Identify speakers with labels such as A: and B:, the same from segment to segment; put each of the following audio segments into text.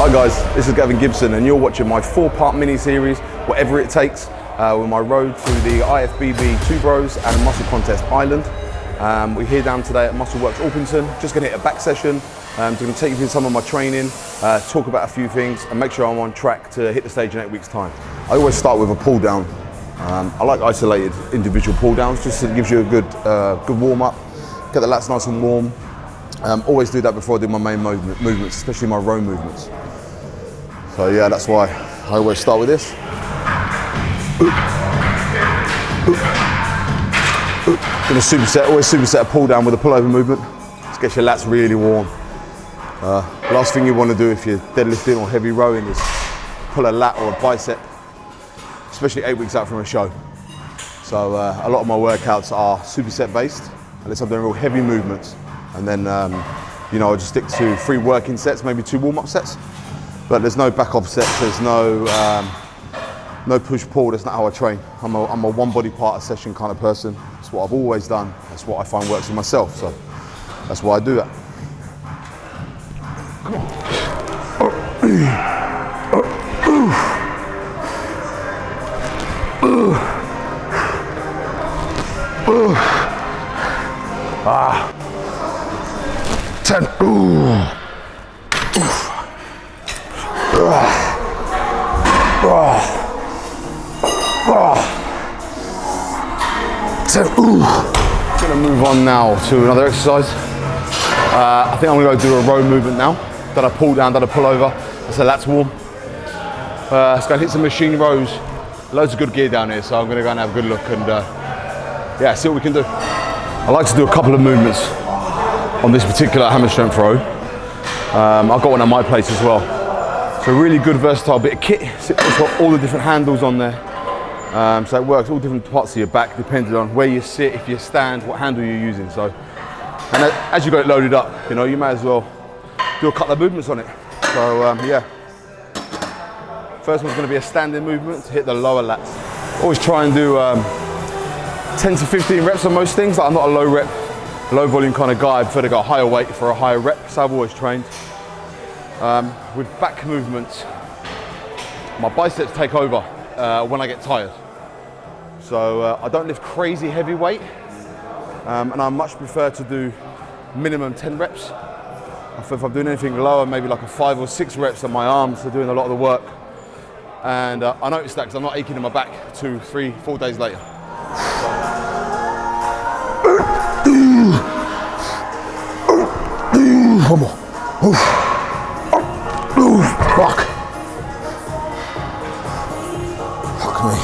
A: Hi guys, this is Gavin Gibson and you're watching my 4-part mini-series, Whatever It Takes, with my road to the IFBB 2 Bros and Muscle Contest Island. We're here down today at Muscle Works Orpington, just going to hit a back session, going to take you through some of my training, talk about a few things and make sure I'm on track to hit the stage in 8 weeks time. I always start with a pull down. I like isolated individual pull downs, just so it gives you a good warm up, get the lats nice and warm. Always do that before I do my main movements, especially my row movements. So yeah, that's why I always start with this. Gonna superset, always superset a pull down with a pullover movement. Just get your lats really warm. Last thing you want to do if you're deadlifting or heavy rowing is pull a lat or a bicep, especially 8 weeks out from a show. So a lot of my workouts are superset based, unless I'm doing real heavy movements. And then, you know, I just stick to 3 working sets, maybe 2 warm-up sets. But there's no back-off sets, there's no push-pull, that's not how I train. I'm a one body part a session kind of person. That's what I've always done. That's what I find works for myself, so that's why I do that. Come on. Ah. 10. Ooh. 10. Ooh. Gonna move on now to another exercise. I think I'm gonna go do a row movement now. Done a pull down, done a pull over. So that's warm. Let's go hit some machine rows. Loads of good gear down here, so I'm gonna go and have a good look and yeah, see what we can do. I like to do a couple of movements on this particular hammer strength row. I've got one at my place as well. So a really good versatile bit of kit. It's got all the different handles on there. So it works all different parts of your back depending on where you sit, if you stand, what handle you're using. So, and as you got it loaded up, you know, you may as well do a couple of movements on it. So yeah. First one's going to be a standing movement to hit the lower lats. Always try and do 10 to 15 reps on most things. Like I'm not a low rep, low volume kind of guy. I prefer to go higher weight for a higher rep. So I've always trained. With back movements, my biceps take over when I get tired. So I don't lift crazy heavy weight, and I much prefer to do minimum 10 reps. If I'm doing anything lower, maybe like a 5 or 6 reps, and my arms are doing a lot of the work. And I noticed that because I'm not aching in my back 2, 3, 4 days later. Come on. Fuck. Fuck me.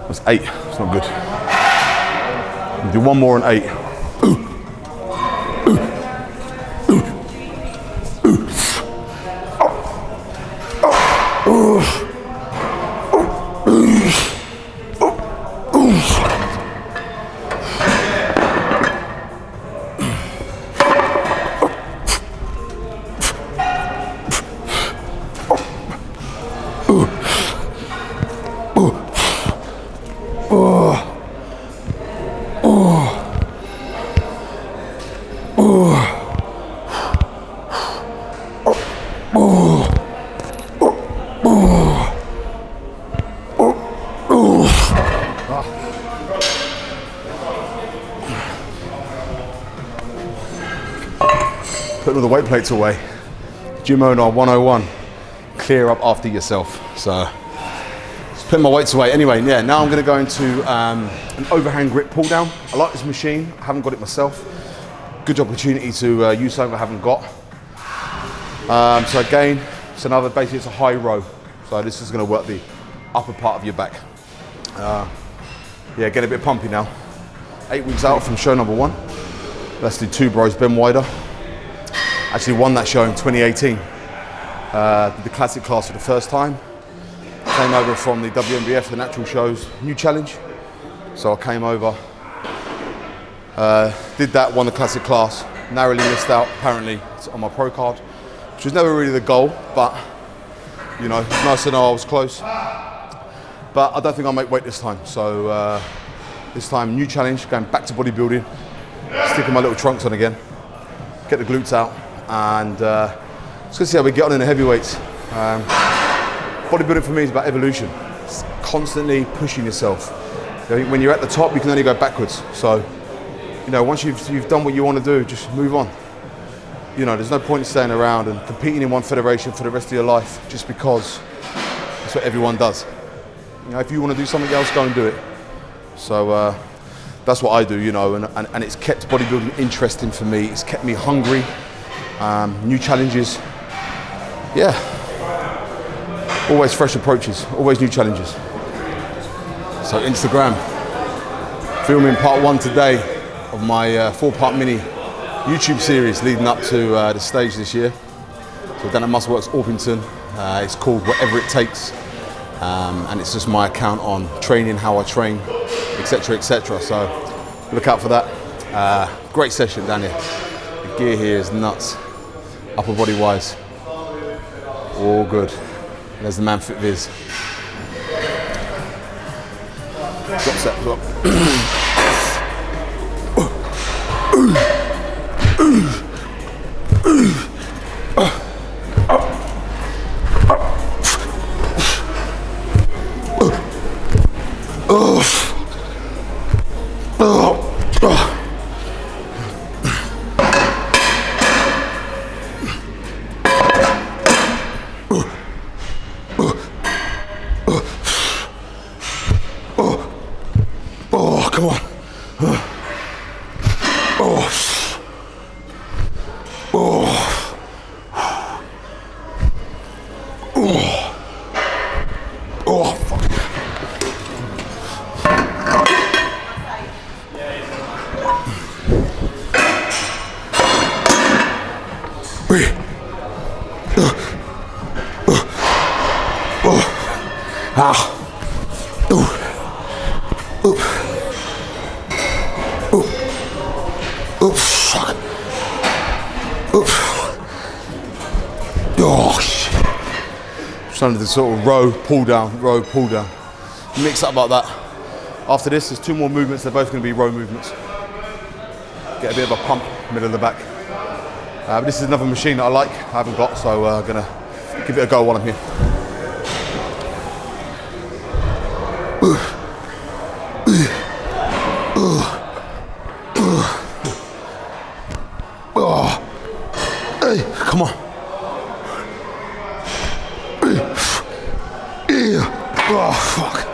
A: That's 8, it's not good. We'll do one more on 8. Putting all the weight plates away. Gym owner 101. Clear up after yourself. So, just putting my weights away. Anyway, yeah, now I'm going to go into an overhand grip pull down. I like this machine. I haven't got it myself. Good opportunity to use something I haven't got. So again, it's another, basically it's a high row. So this is going to work the upper part of your back. Yeah, get a bit pumpy now. 8 weeks out from show number 1. Let's do two bros, Ben Wider. Actually won that show in 2018. Did the classic class for the first time. Came over from the WNBF, the natural shows, new challenge. So I came over, did that, won the classic class, narrowly missed out, apparently, on my pro card, which was never really the goal, but, you know, it's nice to know I was close. But I don't think I'll make weight this time. So this time, new challenge, going back to bodybuilding, sticking my little trunks on again, get the glutes out, and let's go see how we get on in the heavyweights. Bodybuilding for me is about evolution. It's constantly pushing yourself. You know, when you're at the top, you can only go backwards. So, you know, once you've done what you want to do, just move on. You know, there's no point in staying around and competing in one federation for the rest of your life just because that's what everyone does. You know, if you want to do something else, go and do it. So that's what I do, you know, and it's kept bodybuilding interesting for me. It's kept me hungry, new challenges. Yeah, always fresh approaches, always new challenges. So Instagram, filming part 1 today of my 4-part mini YouTube series leading up to the stage this year. So down at Muscleworks Orpington, it's called Whatever It Takes. And it's just my account on training, how I train, etc., etc. So look out for that. Great session down here. The gear here is nuts, upper body wise, all good. There's the Man Fit Viz. Drop set as well. Come on. Fuck. Oh, shit. Trying to do sort of row, pull down, mix up like that. After this, there's 2 more movements. They're both going to be row movements. Get a bit of a pump, middle of the back. But this is another machine that I like, I haven't got, so I'm going to give it a go while I'm here. Hey, come on. Oh, fuck.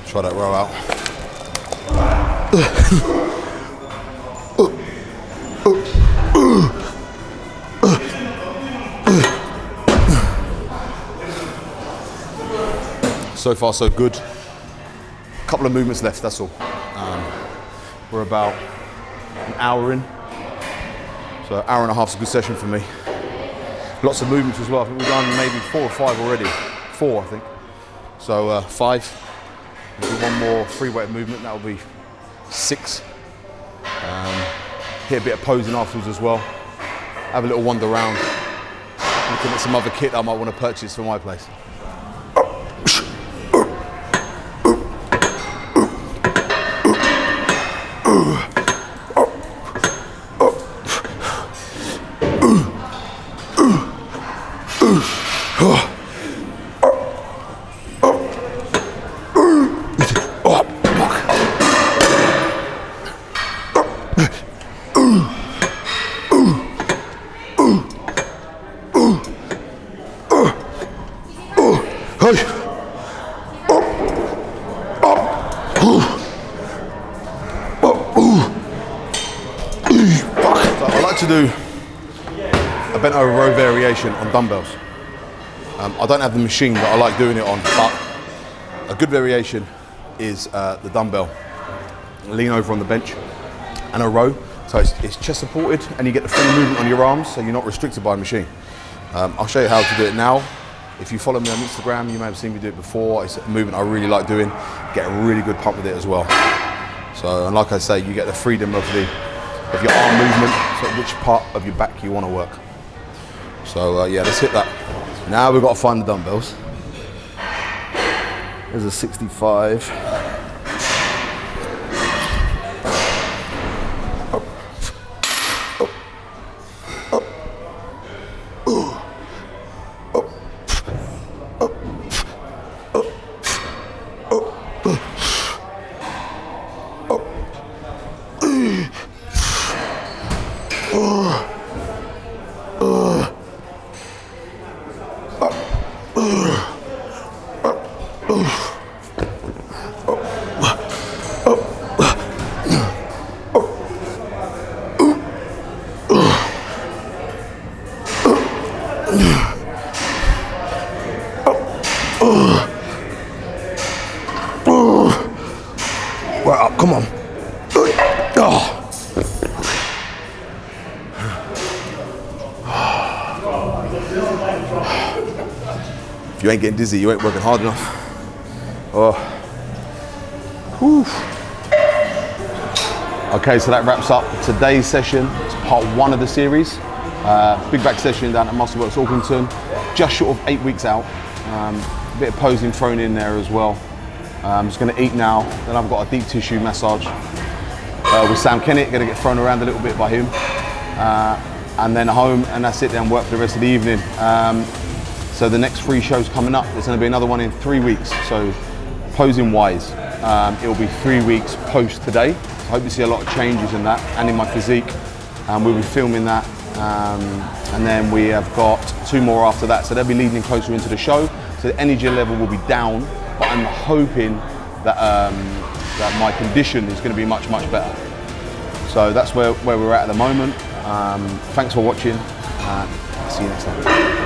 A: Try that row out. So far so good. A couple of movements left, that's all. We're about an hour in. So an hour and a half is a good session for me. Lots of movements as well. I think we've done maybe 4 or 5 already. 4, I think. So 5. We'll do one more free weight movement, that'll be 6. Hit a bit of posing afterwards as well. Have a little wander around. Looking at some other kit that I might want to purchase for my place. So I like to do a bent over row variation on dumbbells. I don't have the machine that I like doing it on, but a good variation is the dumbbell. Lean over on the bench and a row. So it's chest supported and you get the full movement on your arms, so you're not restricted by a machine. I'll show you how to do it now. If you follow me on Instagram, you may have seen me do it before. It's a movement I really like doing. Get a really good pump with it as well. So, and like I say, you get the freedom of your arm movement, so which part of your back you want to work. So yeah, let's hit that. Now we've got to find the dumbbells. There's a 65. Right up, come on. If you ain't getting dizzy, you ain't working hard enough. Whew. Okay, so that wraps up today's session. It's part 1 of the series. Big back session down at Muscleworks Orpington, just short of 8 weeks out. A bit of posing thrown in there as well. I'm just going to eat now, then I've got a deep tissue massage with Sam Kennett, going to get thrown around a little bit by him. And then home, and that's it, then work for the rest of the evening. So the next 3 shows coming up, there's going to be another one in 3 weeks. So posing wise, it'll be 3 weeks post today. So I hope you see a lot of changes in that and in my physique. We'll be filming that. And then we have got 2 more after that. So they'll be leading closer into the show. So the energy level will be down, but I'm hoping that, that my condition is going to be much, much better. So that's where we're at the moment. Thanks for watching. See you next time.